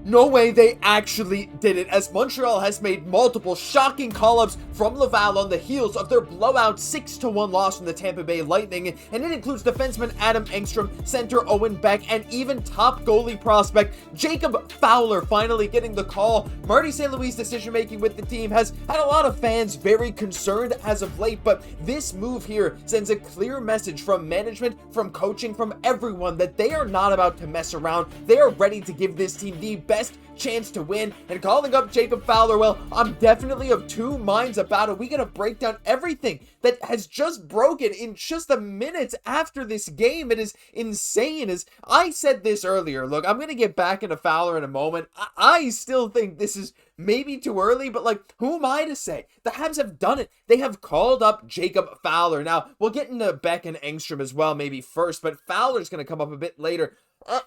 No way they actually did it, as Montreal has made multiple shocking call-ups from Laval on the heels of their blowout 6-1 loss from the Tampa Bay Lightning, and it includes defenseman Adam Engstrom, center Owen Beck, and even top goalie prospect Jacob Fowler finally getting the call. Marty St. Louis' decision-making with the team has had a lot of fans very concerned as of late, but this move here sends a clear message from management, from coaching, from everyone that they are not about to mess around. They are ready to give this team the best chance to win, and calling up Jacob Fowler, well, I'm definitely of two minds about it. We gotta break down everything that has just broken in just the minutes after this game. It is insane. As I said this earlier, look, I'm gonna get back into Fowler in a moment. I still think this is maybe too early, but like, who am I to say? The Habs have done it. They have called up Jacob Fowler. Now, we'll get into Beck and Engstrom as well maybe first, but Fowler's gonna come up a bit later.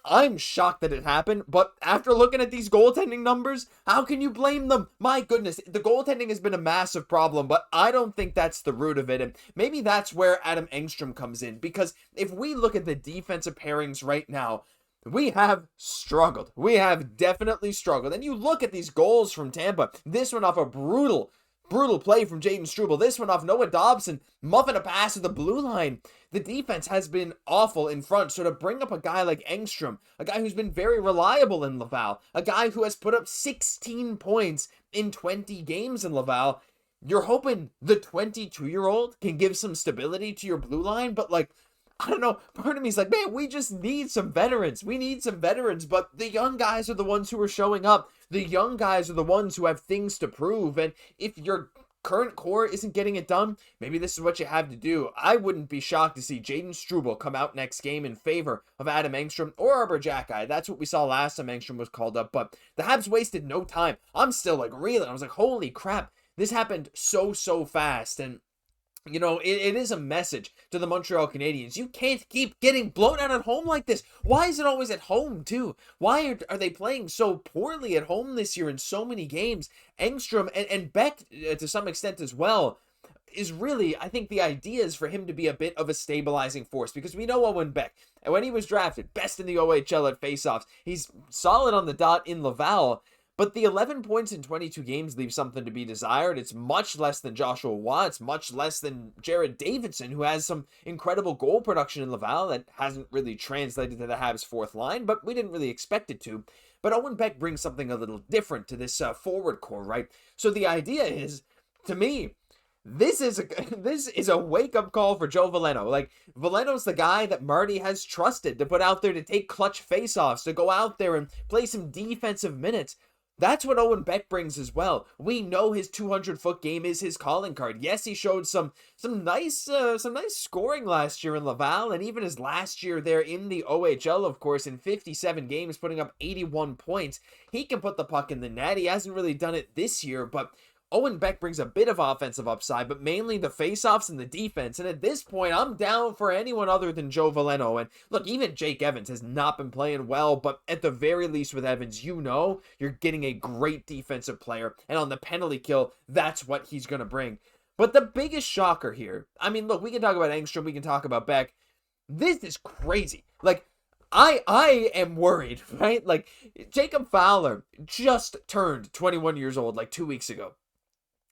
I'm shocked that it happened, but after looking at these goaltending numbers, how can you blame them? My goodness, the goaltending has been a massive problem, but I don't think that's the root of it, and maybe that's where Adam Engstrom comes in, because if we look at the defensive pairings right now, we have struggled. We have definitely struggled, and you look at these goals from Tampa, this one off a brutal play from Jayden Struble. This one off Noah Dobson, muffing a pass to the blue line. The defense has been awful in front, so to bring up a guy like Engstrom, a guy who's been very reliable in Laval, a guy who has put up 16 points in 20 games in Laval, you're hoping the 22-year-old can give some stability to your blue line, but like, I don't know, part of me is like, man, we just need some veterans. We need some veterans, but the young guys are the ones who are showing up. The young guys are the ones who have things to prove, and if your current core isn't getting it done, maybe this is what you have to do. I wouldn't be shocked to see Jayden Struble come out next game in favor of Adam Engstrom or Arber Xhekaj. That's what we saw last time Engstrom was called up, but the Habs wasted no time. I'm still like reeling. I was like, holy crap, this happened so fast, and you know, it is a message to the Montreal Canadiens. You can't keep getting blown out at home like this. Why is it always at home, too? Why are they playing so poorly at home this year in so many games? Engstrom and Beck, to some extent as well, is really, I think the idea is for him to be a bit of a stabilizing force, because we know Owen Beck, and when he was drafted, best in the OHL at faceoffs. He's solid on the dot in Laval, but the 11 points in 22 games leaves something to be desired. It's much less than Joshua Watt. It's much less than Jared Davidson, who has some incredible goal production in Laval that hasn't really translated to the Habs' fourth line, but we didn't really expect it to. But Owen Beck brings something a little different to this forward core, right? So the idea is, to me, this is a wake-up call for Joe Veleno. Like, Veleno's the guy that Marty has trusted to put out there to take clutch faceoffs, to go out there and play some defensive minutes. That's what Owen Beck brings as well. We know his 200-foot game is his calling card. Yes, he showed some nice scoring last year in Laval, and even his last year there in the OHL, of course, in 57 games, putting up 81 points. He can put the puck in the net. He hasn't really done it this year, but Owen Beck brings a bit of offensive upside, but mainly the faceoffs and the defense. And at this point, I'm down for anyone other than Joe Veleno. And look, even Jake Evans has not been playing well, but at the very least with Evans, you know you're getting a great defensive player. And on the penalty kill, that's what he's going to bring. But the biggest shocker here, I mean, look, we can talk about Engstrom, we can talk about Beck. This is crazy. Like, I am worried, right? Like, Jacob Fowler just turned 21 years old like 2 weeks ago.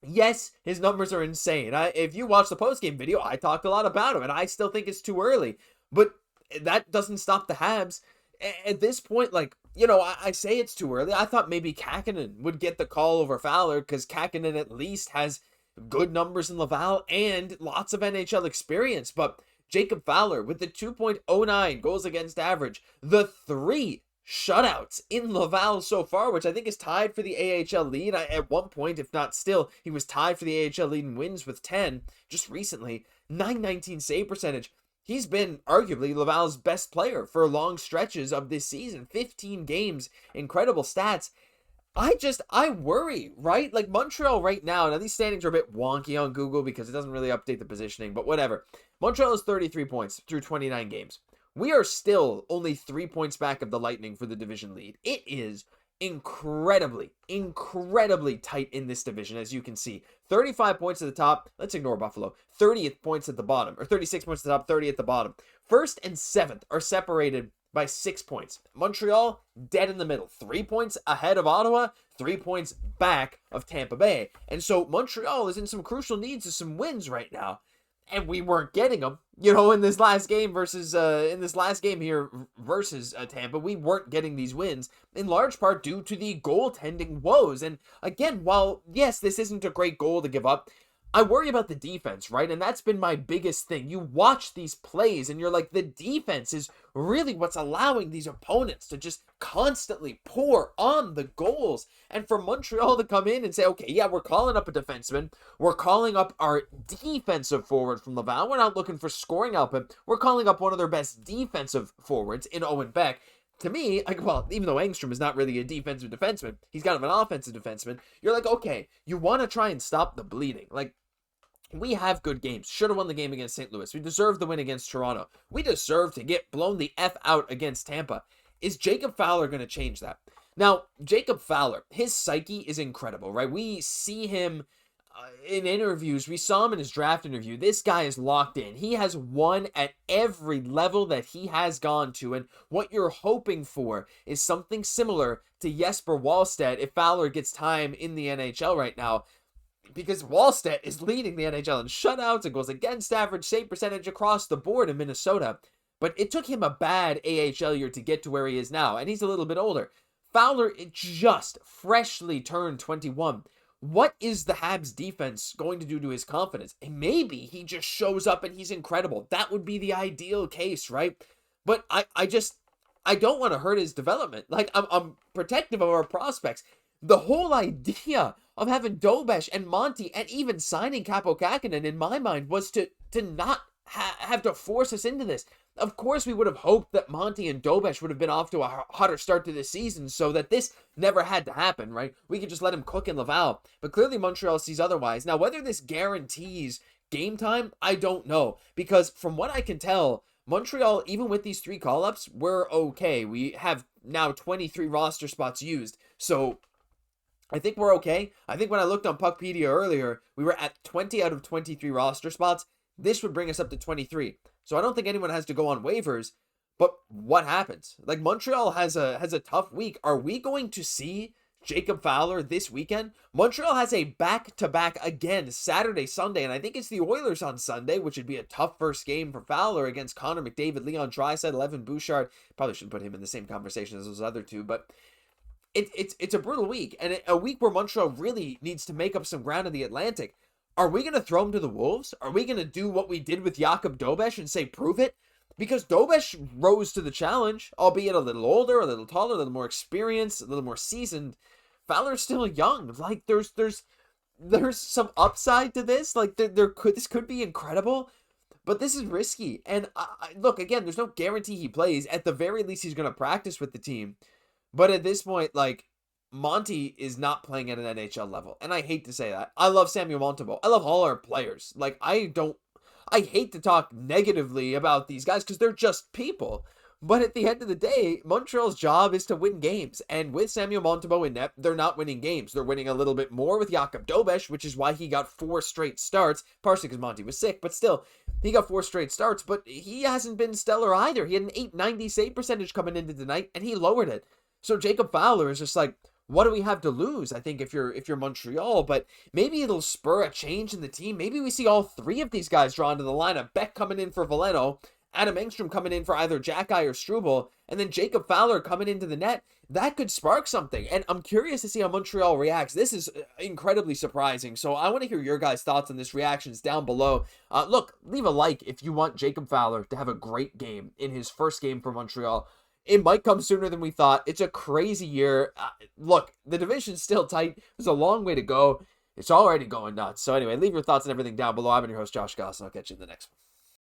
Yes, his numbers are insane. If you watch the postgame video, I talked a lot about him, and I still think it's too early. But that doesn't stop the Habs. At this point, like, you know, I say it's too early. I thought maybe Kaiden would get the call over Fowler, because Kaiden at least has good numbers in Laval and lots of NHL experience. But Jacob Fowler with the 2.09 goals against average, the 3 shutouts in Laval so far, which I think is tied for the AHL lead. At one point, if not still, he was tied for the AHL lead in wins with 10 just recently. 919 save percentage. He's been arguably Laval's best player for long stretches of this season. 15 games, incredible stats. I worry, right? Like, Montreal right now these standings are a bit wonky on Google because it doesn't really update the positioning, but whatever. Montreal has 33 points through 29 games. We are still only 3 points back of the Lightning for the division lead. It is incredibly tight in this division, as you can see. 35 points at the top. Let's ignore Buffalo. 30th points at the bottom, or 36 points at the top, 30 at the bottom. First and 7th are separated by 6 points. Montreal, dead in the middle. 3 points ahead of Ottawa, 3 points back of Tampa Bay. And so Montreal is in some crucial needs of some wins right now. And we weren't getting them, in this last game versus Tampa. We weren't getting these wins in large part due to the goaltending woes. And again, while yes, this isn't a great goal to give up, I worry about the defense, right? And that's been my biggest thing. You watch these plays and you're like, the defense is really what's allowing these opponents to just constantly pour on the goals. And for Montreal to come in and say, okay, yeah, we're calling up a defenseman. We're calling up our defensive forward from Laval. We're not looking for scoring output. We're calling up one of their best defensive forwards in Owen Beck. To me, even though Engstrom is not really a defensive defenseman, he's kind of an offensive defenseman. You're like, okay, you want to try and stop the bleeding. Like, we have good games. Should have won the game against St. Louis. We deserve the win against Toronto. We deserve to get blown the F out against Tampa. Is Jacob Fowler going to change that? Now, Jacob Fowler, his psyche is incredible, right? We see him in interviews. We saw him in his draft interview. This guy is locked in. He has won at every level that he has gone to. And what you're hoping for is something similar to Jesper Wallstedt if Fowler gets time in the NHL right now. Because Wallstedt is leading the NHL in shutouts and goes against average, save percentage across the board in Minnesota. But it took him a bad AHL year to get to where he is now. And he's a little bit older. Fowler just freshly turned 21. What is the Habs defense going to do to his confidence? And maybe he just shows up and he's incredible. That would be the ideal case, right? But I don't want to hurt his development. Like, I'm protective of our prospects. The whole idea of having Dobeš and Monty and even signing Kaapo Kähkönen in my mind was to not have to force us into this. Of course, we would have hoped that Monty and Dobeš would have been off to a hotter start to the season so that this never had to happen, right? We could just let him cook in Laval. But clearly Montreal sees otherwise. Now, whether this guarantees game time, I don't know. Because from what I can tell, Montreal, even with these 3 call-ups, we're okay. We have now 23 roster spots used. So I think we're okay. I think when I looked on Puckpedia earlier, we were at 20 out of 23 roster spots. This would bring us up to 23. So I don't think anyone has to go on waivers. But what happens? Like, Montreal has a tough week. Are we going to see Jacob Fowler this weekend? Montreal has a back-to-back again, Saturday, Sunday, and I think it's the Oilers on Sunday, which would be a tough first game for Fowler against Connor McDavid, Leon Draisaitl, Evan Bouchard. Probably shouldn't put him in the same conversation as those other two, but it's a brutal week, and a week where Montreal really needs to make up some ground in the Atlantic. Are we going to throw him to the Wolves? Are we going to do what we did with Jacob Dobeš and say, prove it? Because Dobeš rose to the challenge, albeit a little older, a little taller, a little more experienced, a little more seasoned. Fowler's still young. Like, there's some upside to this. Like, this could be incredible, but this is risky. And look, again, there's no guarantee he plays. At the very least, he's going to practice with the team. But at this point, like, Monty is not playing at an NHL level. And I hate to say that. I love Samuel Montembeault. I love all our players. Like, I hate to talk negatively about these guys because they're just people. But at the end of the day, Montreal's job is to win games. And with Samuel Montembeault in net, they're not winning games. They're winning a little bit more with Jacob Dobeš, which is why he got 4 straight starts. Partially because Monty was sick, but still, he got 4 straight starts. But he hasn't been stellar either. He had an .890 save percentage coming into tonight, and he lowered it. So Jacob Fowler is just like, what do we have to lose? I think if you're Montreal, but maybe it'll spur a change in the team. Maybe we see all 3 of these guys drawn to the lineup. Beck coming in for Veleno, Adam Engstrom coming in for either Xhekaj or Struble, and then Jacob Fowler coming into the net. That could spark something, and I'm curious to see how Montreal reacts. This is incredibly surprising, so I want to hear your guys' thoughts on this, reactions down below. Look, leave a like if you want Jacob Fowler to have a great game in his first game for Montreal. It might come sooner than we thought. It's a crazy year. Look, the division's still tight. There's a long way to go. It's already going nuts. So anyway, leave your thoughts and everything down below. I've been your host, Josh Gosse, and I'll catch you in the next one.